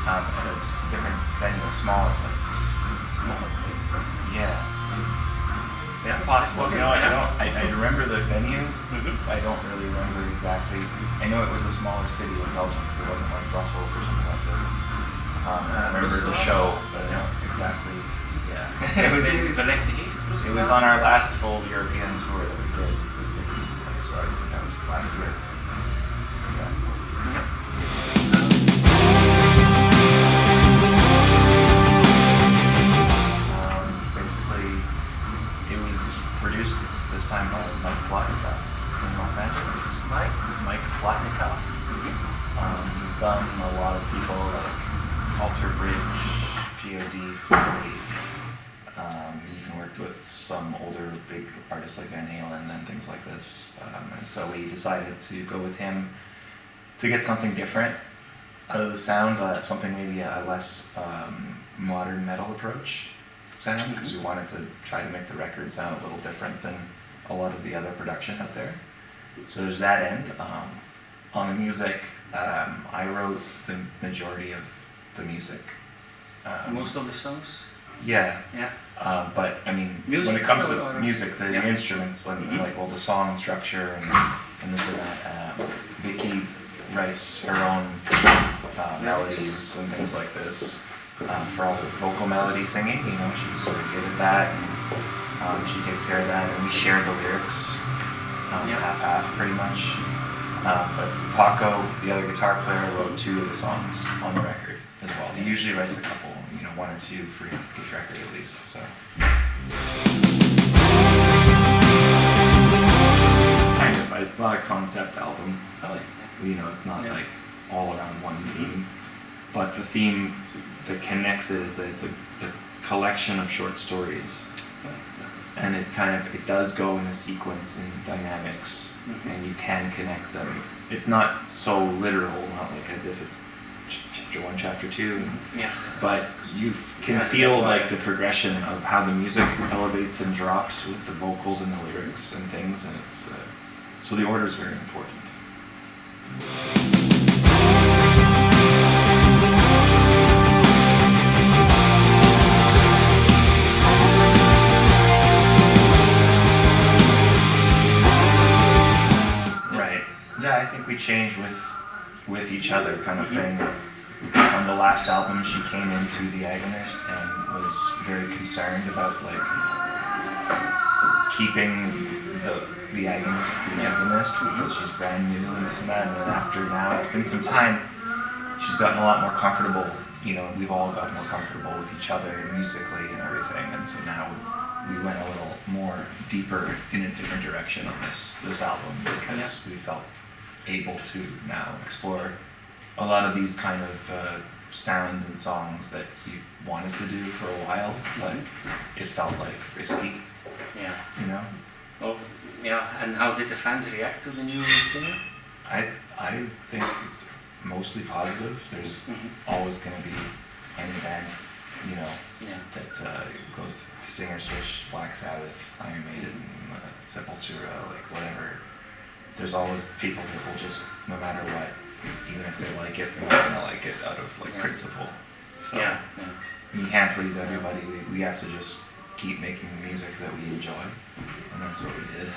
at a different venue, a smaller place. Yeah. It's possible. You know, I remember the venue. I don't really remember exactly. I know it was a smaller city in Belgium. It wasn't like Brussels or something like this. I remember the show, but I don't exactly. Yeah. It was on our last full European tour that we did. So I think that was last year. Yeah. Produced this time by Mike Platnikoff in Los Angeles. Mike Platnikoff. He's done a lot of people like Alter Bridge, POD, Leaf. He even worked with some older big artists like Van Halen and things like this. And so we decided to go with him to get something different out of the sound, something maybe a less modern metal approach. Because we wanted to try to make the record sound a little different than a lot of the other production out there. So there's that end. On the music, I wrote the majority of the music. Most of the songs? Yeah. But I mean, when it comes to music, the instruments, like all the song structure and this and that, Vicky writes her own melodies and things like this. For all the vocal melody singing, you know, she's very good at that. She takes care of that, and we share the lyrics, half-half pretty much. But Paco, the other guitar player, wrote 2 of the songs on the record as well. He usually writes a couple, 1 or 2 for each record at least. So. Kind of, but it's not a concept album. It's not like all around one theme. But the theme that connects it is that it's a collection of short stories, and it does go in a sequence in dynamics, and you can connect them. It's not so literal, not like as if it's chapter 1, chapter 2, but you can feel like the progression of how the music elevates and drops with the vocals and the lyrics and things, and it's so the order is very important. Yeah, I think we changed with each other kind of thing. On the last album, she came into the Agonist and was very concerned about keeping the Agonist because she's brand new and this and that. And then after now, it's been some time, she's gotten a lot more comfortable. We've all gotten more comfortable with each other musically and everything. And so now we went a little more deeper in a different direction on this album because we felt able to now explore a lot of these kind of sounds and songs that we've wanted to do for a while, but it felt like risky. Yeah. Well, and how did the fans react to the new singer? I think it's mostly positive. There's always going to be any band, that goes singer switch, Black Sabbath, Iron Maiden, Sepultura, whatever. There's always people that will just, no matter what, even if they like it, they're not gonna like it out of principle. So you can't please everybody. We have to just keep making music that we enjoy, and that's what we did.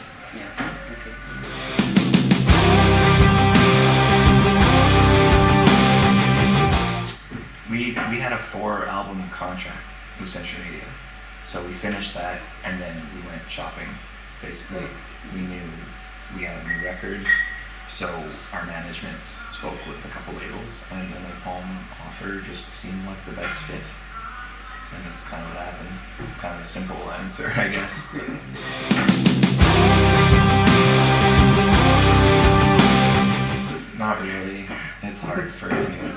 We had a 4-album contract with Century Media, so we finished that, and then we went shopping. Basically, we knew we had a new record, so our management spoke with a couple labels, and the Napalm offer just seemed like the best fit. And that's kind of what happened. It's kind of a simple answer, I guess. Not really. It's hard for anyone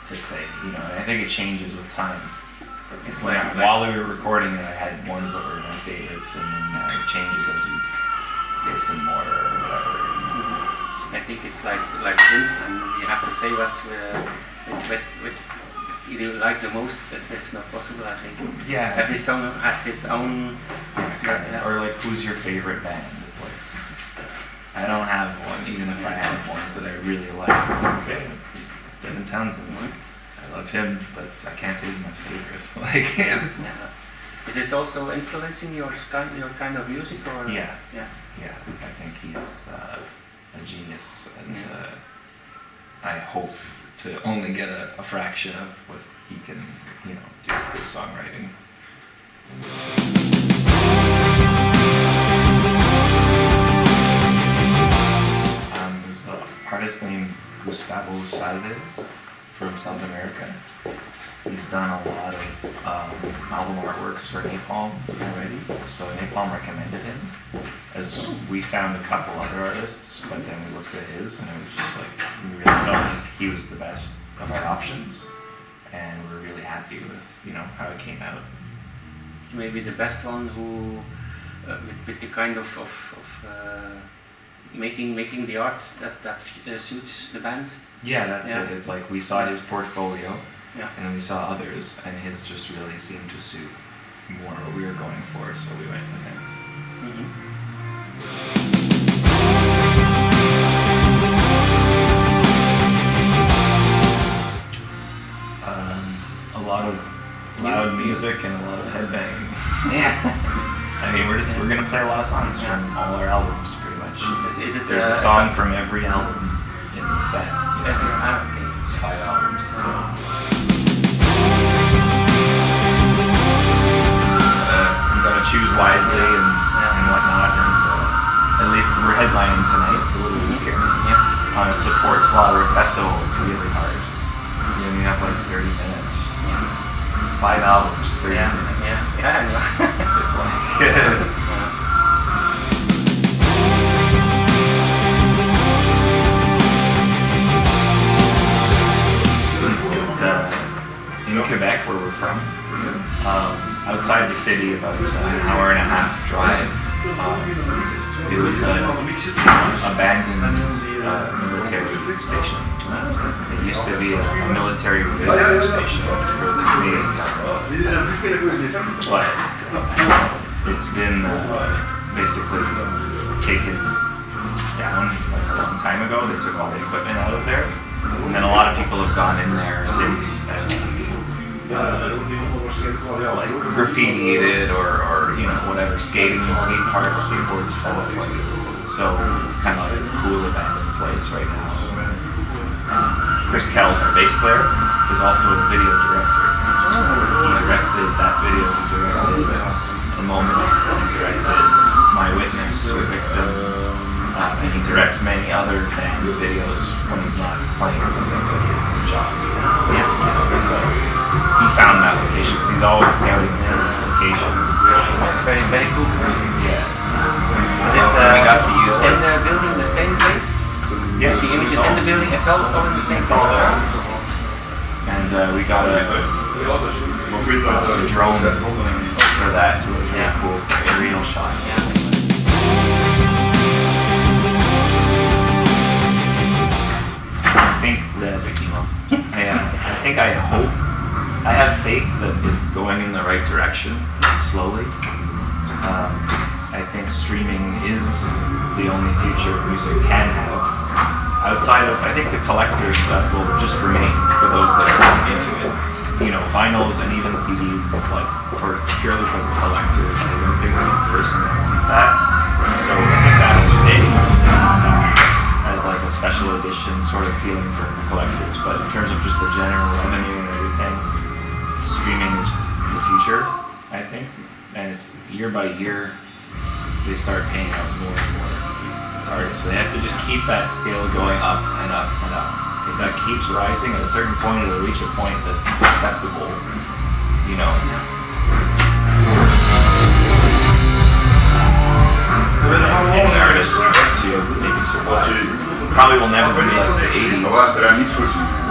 to say, and I think it changes with time. It's while we were recording it, I had ones that were my favorites, and then it changes as you listen more or whatever. I think it's like Prince, and you have to say what you like the most, but that's not possible, I think. Yeah. Every song has its own... Or who's your favorite band? It's I don't have one, even if I have ones that I really like. Okay, Devin Townsend. I love him, but I can't say he's my favorite. Like, Yeah. Is this also influencing your kind of music, or? Yeah. Yeah. Yeah, I think he's a genius, and Yeah. I hope to only get a fraction of what he can, do with his songwriting. There's an artist named Gustavo Salves from South America. He's done a lot of album artworks for Napalm already, so Napalm recommended him, as we found a couple other artists, but then we looked at his, and it was just like, we really felt like he was the best of our options, and we're really happy with, how it came out. Maybe the best one who, with the kind of making the art that suits the band. Yeah, that's it. It's like we saw his portfolio, Yeah. and then we saw others, and his just really seemed to suit more what we were going for, so we went with him. A lot of loud music and a lot of headbanging. Yeah. I mean, we're gonna play a lot of songs from all our albums, pretty much. Is it There's a song from every album in the set. Okay. It's 5 albums, so. You gotta choose wisely and whatnot, and at least we're headlining tonight, it's a little easier. Yeah. On a support slot or a festival, it's really hard. You have like 30 minutes. 5 albums, 30 minutes. Yeah. It's like... It's in Quebec, where we're from. Outside the city, about an hour and a half drive. It was an abandoned military station. It used to be a military radio station for the Canadian government, but it's been basically taken down like a long time ago. They took all the equipment out of there, and then a lot of people have gone in there since and like graffitied it or whatever, skate skateboard stuff. So it's kind of like this cool abandoned place right now. Chris Kells, our bass player, is also a video director. He directed that video. He directed A Moment. He directed My Witness with Victim. And he directs many other bands' videos when he's not playing, because that's like his job. So he found that location, because he's always scouting for these locations. It's very, very cool. Yeah. Is it we got to use in the building, the same place? Yeah, the images in the building, it's all in the same it's all place. there. And we got a drone for that, so it was really cool for aerial shots. I have faith that it's going in the right direction, slowly. I think streaming is the only future music can have. Outside of, I think the collector stuff will just remain for those that are into it. Vinyls and even CDs, like purely for the collectors. I don't think there's a person that wants that. So I think that'll stay as like a special edition sort of feeling for collectors. But in terms of just the general revenue and everything, streaming is the future, I think. And it's year by year, they start paying out more and more as artists. So they have to just keep that scale going up and up and up. If that keeps rising, at a certain point it'll reach a point that's acceptable, for any artist to maybe survive. Probably will never be like the 80s,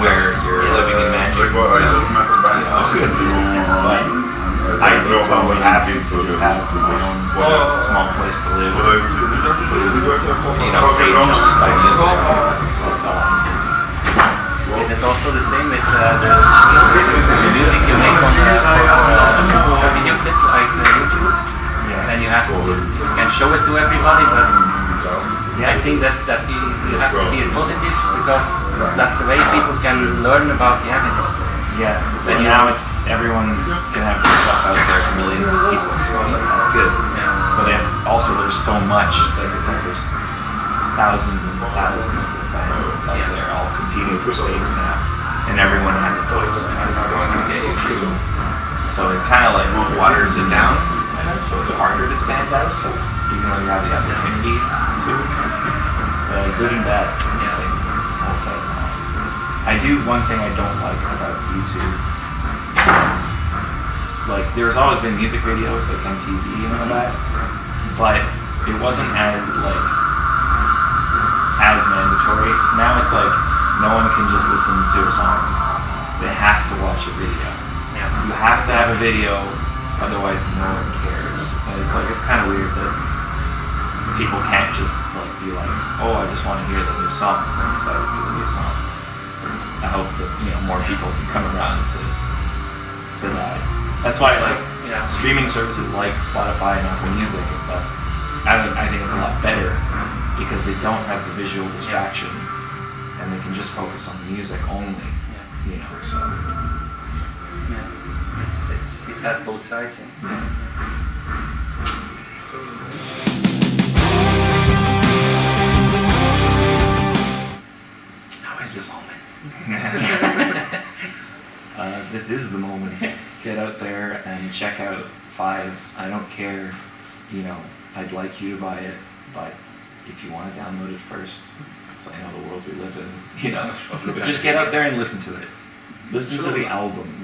where you're living in mansions, but I'd be totally happy to just have my own small place to live, create just my music. That's all I'm doing. Is it also the same with the music you make on a video clip like YouTube? Yeah. And you can show it to everybody, but I think that you have to see it positive, because that's the way people can learn about the Agonist. Yeah, but now it's everyone can have their stuff out there for millions of people. That's good. Yeah. But also there's so much. Like it's like there's thousands and thousands of bands out there all competing for space now, and everyone has a voice because everyone's gonna get you too. So it kind of like waters it down, and so it's harder to stand out. So even though you have the opportunity to, it's good and bad. I do one thing I don't like about YouTube. Like there's always been music videos like MTV and all that, but it wasn't as mandatory. Now it's like no one can just listen to a song. They have to watch a video. Yeah. You have to have a video, otherwise no one cares. And it's kind of weird that people can't just like be like, oh, I just want to hear the new songs. I'm excited for the new song. I hope that more people can come around to that. That's why streaming services like Spotify and Apple Music and stuff. I think it's a lot better because they don't have the visual distraction and they can just focus on the music only. So it has both sides. Now is the moment. This is the moment. Get out there and check out 5. I don't care, I'd like you to buy it, but if you want to download it first, I know the world we live in, but just get out there and listen to it. Listen to the album.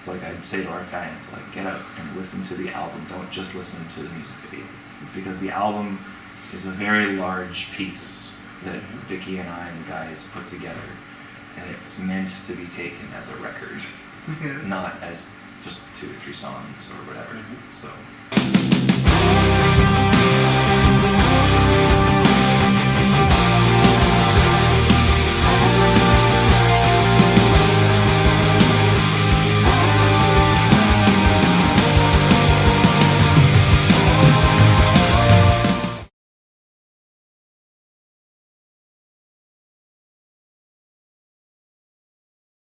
Like I'd say to our fans, get out and listen to the album. Don't just listen to the music video, because the album is a very large piece that Vicky and I and the guys put together, and it's meant to be taken as a record, not as just 2 or 3 songs or whatever. So.